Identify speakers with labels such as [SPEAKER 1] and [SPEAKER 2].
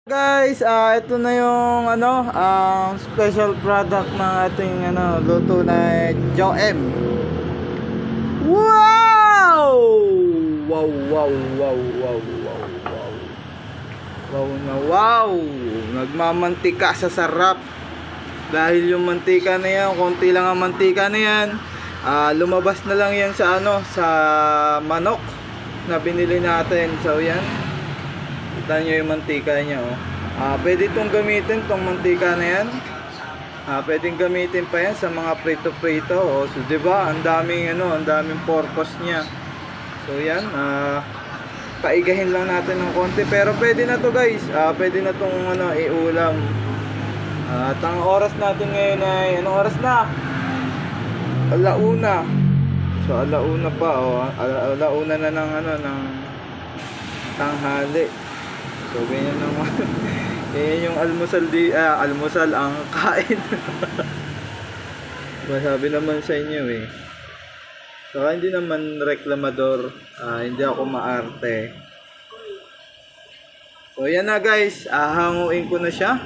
[SPEAKER 1] Guys, ito na yung ang special product ng ating luto na Joem. Wow! Wow, wow, wow, wow, wow, wow. Wow na wow! Nagmamantika sa sarap. Dahil yung mantika na yan, konti lang ang mantika na yan. Lumabas na lang yan sa sa manok na binili natin. So yan. Kita nyo yung mantika niya, oh. Pwede itong gamitin, itong mantika na yan. Pwedeng gamitin pa yan sa mga prito-prito, oh. So, diba? Ang daming purpose niya. So, yan. Paigahin lang natin ng konti. Pero pwede na to, guys. Pwede na tong iulam. At ang oras natin ngayon ay, anong oras na? Alauna. So, alauna pa, oh. Alauna na ng tanghali. So ganyan naman. Ganyan yung almusal ang kain. Masabi naman sa inyo eh. Saka hindi naman reklamador, hindi ako maarte. So yan na guys, hanguin ko na siya.